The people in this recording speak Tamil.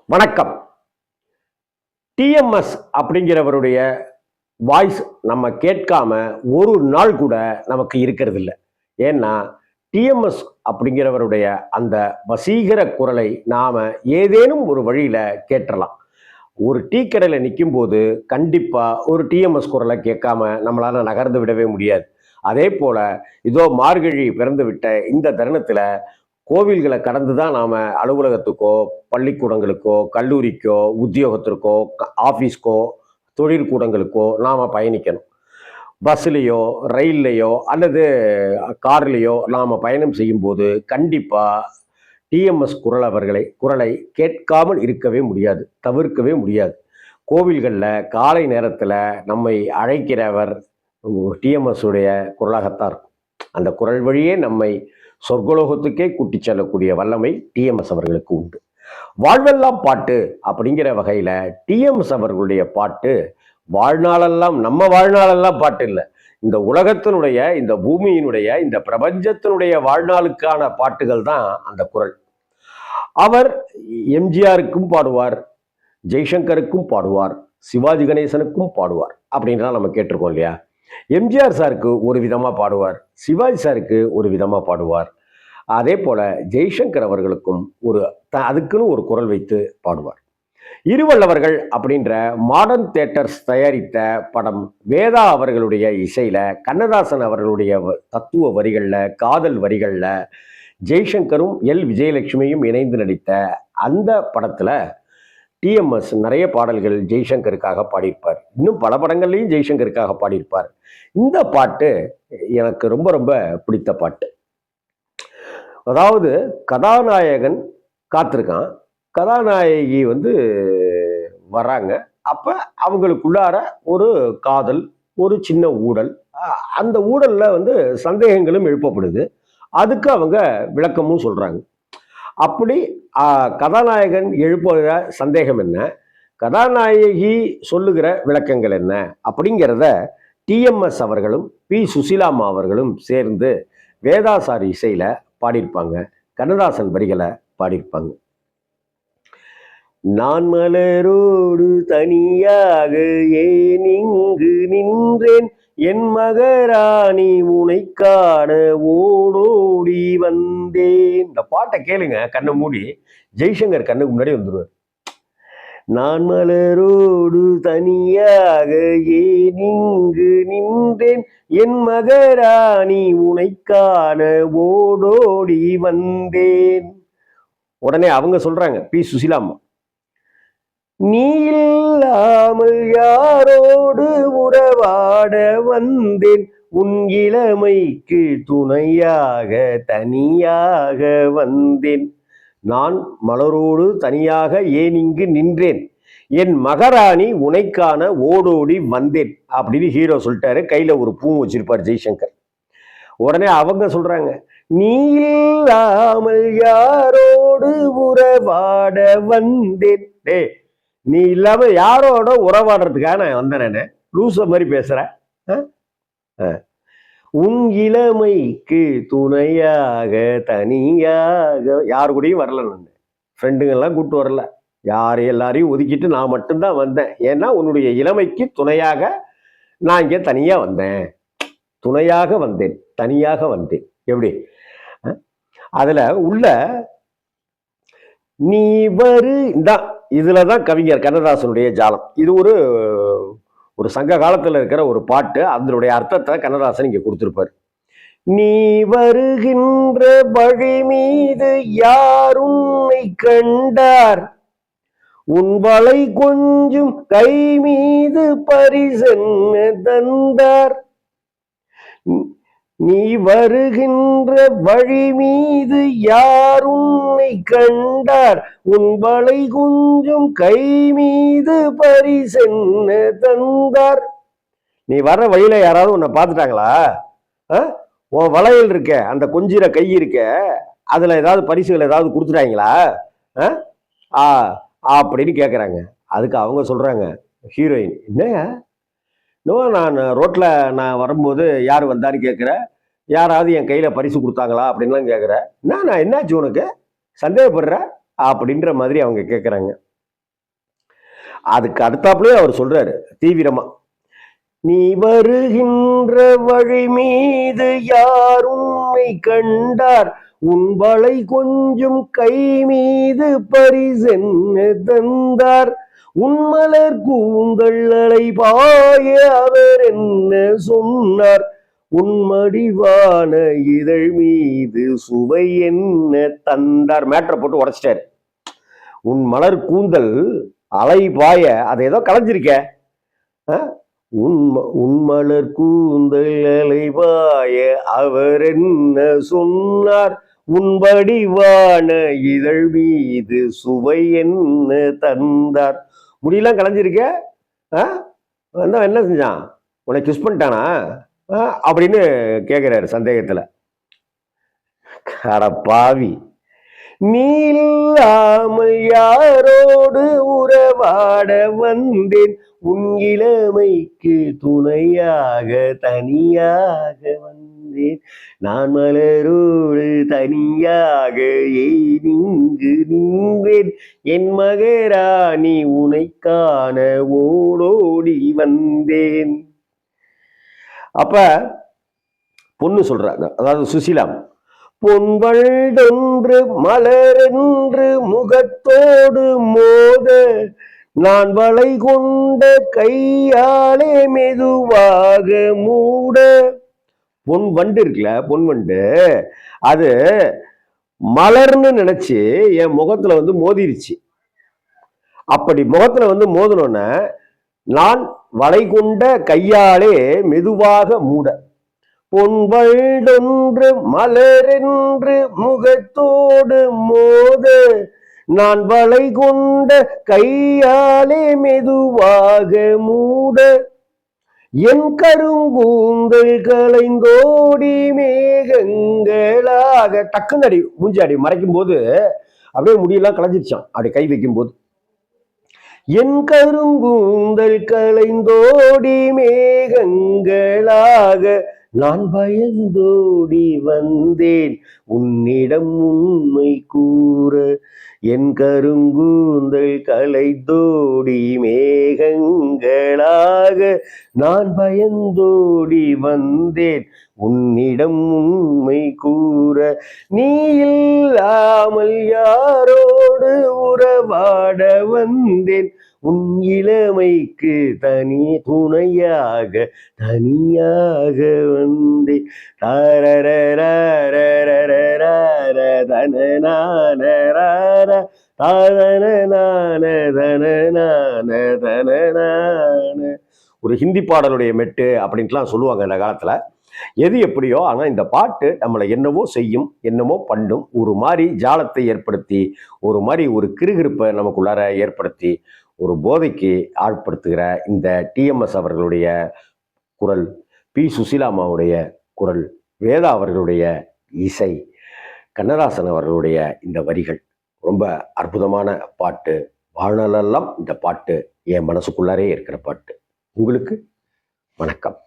வணக்கம். டிஎம்எஸ் அப்படிங்கிறவருடைய வாய்ஸ் நம்ம கேட்காம ஒரு நாள் கூட நமக்கு இருக்கிறது இல்லை. ஏன்னா டிஎம்எஸ் அப்படிங்கிறவருடைய அந்த வசீகர குரலை நாம ஏதேனும் ஒரு வழியில கேட்டுறலாம். ஒரு டீ கடையில் நிற்கும் போது கண்டிப்பா ஒரு டிஎம்எஸ் குரலை கேட்காம நம்மளால நகர்ந்து விடவே முடியாது. அதே போல இதோ மார்கழி பிறந்து விட்ட இந்த தருணத்துல கோவில்களை கடந்து தான் நாம் அலுவலகத்துக்கோ பள்ளிக்கூடங்களுக்கோ கல்லூரிக்கோ உத்தியோகத்திற்கோ ஆஃபீஸ்க்கோ தொழிற்கூடங்களுக்கோ நாம் பயணிக்கணும். பஸ்லேயோ ரயில்லையோ அல்லது கார்லேயோ நாம் பயணம் செய்யும்போது கண்டிப்பாக டிஎம்எஸ் குரலை கேட்காமல் இருக்கவே முடியாது, தவிர்க்கவே முடியாது. கோவில்களில் காலை நேரத்தில் நம்மை அழைக்கிறவர் டிஎம்எஸ் உடைய குரலாகத்தான் இருக்கும். அந்த குரல் வழியே நம்மை சொர்க்கலோகத்துக்கே கூட்டி செல்லக்கூடிய வல்லமை டிஎம்எஸ் அவர்களுக்கு உண்டு. வாழ்வெல்லாம் பாட்டு அப்படிங்கிற வகையில டிஎம்எஸ் அவர்களுடைய பாட்டு வாழ்நாளெல்லாம் நம்ம வாழ்நாளெல்லாம் பாட்டு இல்லை, இந்த உலகத்தினுடைய, இந்த பூமியினுடைய, இந்த பிரபஞ்சத்தினுடைய வாழ்நாளுக்கான பாட்டுகள் தான் அந்த குரல். அவர் எம்ஜிஆருக்கும் பாடுவார், ஜெய்சங்கருக்கும் பாடுவார், சிவாஜி கணேசனுக்கும் பாடுவார் அப்படின்றதான் நம்ம கேட்டிருக்கோம் இல்லையா. எம்ஜிஆர் சாருக்கு ஒரு விதமாக பாடுவார், சிவாஜி சாருக்கு ஒரு விதமாக பாடுவார். அதே போல ஜெய்சங்கர் அவர்களுக்கும் அதுக்குன்னு ஒரு குரல் வைத்து பாடுவார். இருவல்லவர்கள் அப்படின்ற மாடர்ன் தியேட்டர்ஸ் தயாரித்த படம் வேதா அவர்களுடைய இசையில, கண்ணதாசன் அவர்களுடைய தத்துவ வரிகள்ல, காதல் வரிகள்ல ஜெய்சங்கரும் எல் விஜயலட்சுமியும் இணைந்து நடித்த அந்த படத்துல டிஎம்எஸ் நிறைய பாடல்கள் ஜெய்சங்கருக்காக பாடியிருப்பார். இன்னும் பல படங்கள்லையும் ஜெய்சங்கருக்காக பாடியிருப்பார். இந்த பாட்டு எனக்கு ரொம்ப ரொம்ப பிடித்த பாட்டு. அதாவது கதாநாயகன் காத்திருக்கான், கதாநாயகி வர்றாங்க. அப்ப அவங்களுக்குள்ளார ஒரு காதல், ஒரு சின்ன ஊடல், அந்த ஊடல்ல சந்தேகங்களும் எழுப்பப்படுது. அதுக்கு அவங்க விளக்கமும் சொல்றாங்க. அப்படி கதாநாயகன் எழுப்புகிற சந்தேகம் என்ன, கதாநாயகி சொல்லுகிற விளக்கங்கள் என்ன அப்படிங்கிறத டிஎம்எஸ் அவர்களும் பி சுசிலாமா அவர்களும் சேர்ந்து வேதாசாரி இசையில பாடியிருப்பாங்க, கண்ணதாசன் வரிகளை பாடியிருப்பாங்க. நான் மலரோடு தனியாக ஏன் இங்கு நின்றேன், என் மகராணி உனை காண ஓடோடி வந்தேன். இந்த பாட்டை கேளுங்க, கண்ணை மூடி. ஜெய்சங்கர் கண்ணுக்கு முன்னாடி வந்துடுவார். நான் மலரோடு தனியாக ஏன் இங்கு நின்றேன், என் மகராணி உனை காண ஓடோடி வந்தேன். உடனே அவங்க சொல்றாங்க, பி சுசிலாமா, நீ இல்லாமல் யாரோடு உறவாட வந்தேன், உன் இளமைக்கு துணையாக தனியாக வந்தேன். நான் மலரோடு தனியாக ஏன் இங்கு நின்றேன், என் மகராணி உனைக்கான ஓடோடி வந்தேன் அப்படின்னு ஹீரோ சொல்லிட்டாரு. கையில ஒரு பூ வச்சிருப்பார் ஜெய்சங்கர். உடனே அவங்க சொல்றாங்க, நீ இல்லாமல் யாரோடு உறவாட வந்தேன். டே, நீ இல்லாம யாரோட உறவாடுறதுக்காக நான் வந்தேன், லூச மாதிரி பேசுறேன். உன் இளமைக்கு துணையாக தனியாக, யாரு கூடயும் வரல, நான் ஃப்ரெண்டுங்கெல்லாம் கூப்பிட்டு வரல, எல்லாரையும் ஒதுக்கிட்டு நான் மட்டும்தான் வந்தேன். ஏன்னா உன்னுடைய இளமைக்கு துணையாக நான் இங்கே தனியா வந்தேன், துணையாக வந்தேன், தனியாக வந்தேன். எப்படி அதுல உள்ள நீ தான், இதுலதான் கவிஞர் கண்ணதாசனுடைய ஜாலம். இது ஒரு சங்க காலத்துல இருக்கிற ஒரு பாட்டு. அதனுடைய அர்த்தத்தை கண்ணதாசன் இங்க கொடுத்திருப்பார். நீ வருகின்ற வழி மீது யார் உன்னை கண்டார், உன் வளை கொஞ்சம் கை மீது பரிசென்ன தந்தார். நீ வருகின்ற வழி மீது யார் உன்னை கண்டார், உன் வளை கொஞ்சம் கை மீது பரிசென்ன தந்தார். நீ வர்ற வழியில யாராவது உன்னை பார்த்துட்டாங்களா, உன் வளையல் இருக்க, அந்த கொஞ்சிற கை இருக்க, அதுல ஏதாவது பரிசுகள் ஏதாவது கொடுத்துட்டாங்களா அப்படின்னு கேட்குறாங்க. அதுக்கு அவங்க சொல்றாங்க, ஹீரோயின், என்னங்க நான் ரோட்ல நான் வரும்போது யார் வந்தான்னு கேட்குற, யாராவது என் கையில பரிசு கொடுத்தாங்களா அப்படின்லாம் கேட்குற, நான் என்னாச்சு உனக்கு சந்தேகப்படுற அப்படின்ற மாதிரி அவங்க கேட்குறாங்க. அதுக்கு அடுத்தாப்புலயே அவர் சொல்றாரு தீவிரமா, நீ வருகின்ற வழி மீது யார் உன்னை கண்டார், உன் வளை கொஞ்சம் கை மீது பரிசென்னு தந்தார், உன்மலர் கூந்தல் அலை பாய அவர் என்ன சொன்னார், உன்மடிவான இதழ் மீது சுவை என்ன தந்தார். மேட்டரை போட்டு உடைச்சிட்டாரு. உன் மலர் கூந்தல் அலை பாய, அதை ஏதோ கலைஞ்சிருக்க, உன்மலர் கூந்தல் அலை பாய அவர் என்ன சொன்னார், உன்படிவான இதழ் மீது சுவை என்ன தந்தார். முடியெல்லாம் கலைஞ்சிருக்க, என்ன செஞ்சான், உன்னை கிஸ் பண்ணிட்டானா அப்படின்னு கேட்கிறாரு சந்தேகத்துல. கடப்பாவி, நீ இல்லாமல் யாரோடு உறவாட வந்தேன், உன் இளமைக்கு துணையாக தனியாக வந்தேன், நான் மலரோடு தனியாக ஏன் இங்கு நின்றேன், என் மகராணி உனை காண ஓடோடி வந்தேன். அப்ப பொண்ணு சொல்றாங்க, அதாவது சுசீலாம், பொன்வண்டொன்று மலரென்று முகத்தோடு மோத, நான் வளை கொண்ட கையாலே மெதுவாக மூட. பொன் வண்டு இருக்குல்ல, பொன்வண்டு, அது மலர்னு நினைச்சு என் முகத்துல வந்து மோதிருச்சு. அப்படி முகத்துல வந்து மோதினோன்ன நான் வளை கொண்ட கையாலே மெதுவாக மூட, பொன்வண்டொன்று மலரென்று முகத்தோடு மோத, நான் வளை கொண்ட கையாலே மெதுவாக மூட, என் கருங்கூந்தல் கலைந்தோடி மேகங்களாக. டக்குன்னு அடி மூஞ்சி அடி மறைக்கும் போது அப்படியே முடியெல்லாம் கலைஞ்சிருச்சான் அப்படி கை வைக்கும் போது. என் கருங்கூந்தல் கலைந்தோடி மேகங்களாக, நான் பயந்தோடி வந்தேன் உன்னிடம் உண்மை கூற, என் கருங்கூந்தல் கலைந்தோடி மேகங்களாக, நான் பயந்தோடி வந்தேன் உன்னிடம் உண்மை கூற, நீ இல்லாமல் யாரோடு உறவாட வந்தேன், உன் இளமைக்கு தனி துணையாக தனியாக வந்தேன். ஒரு ஹிந்தி பாடலுடைய மெட்டு அப்படின்ட்டுலாம் சொல்லுவாங்க இந்த காலத்துல. எது எப்படியோ, ஆனா இந்த பாட்டு நம்மளை என்னவோ செய்யும், என்னமோ பண்ணும், ஒரு மாதிரி ஜாலத்தை ஏற்படுத்தி, ஒரு மாதிரி ஒரு கிறுகிறுப்பை நமக்குள்ளார ஏற்படுத்தி, ஒரு போதைக்கு ஆட்படுத்துகிற இந்த டிஎம்எஸ் அவர்களுடைய குரல், பி சுசீலாமாவுடைய குரல், வேதா அவர்களுடைய இசை, கண்ணதாசன் அவர்களுடைய இந்த வரிகள் ரொம்ப அற்புதமான பாட்டு. வாழ்நாளெல்லாம் இந்த பாட்டு என் மனசுக்குள்ளாரே இருக்கிற பாட்டு. உங்களுக்கு வணக்கம்.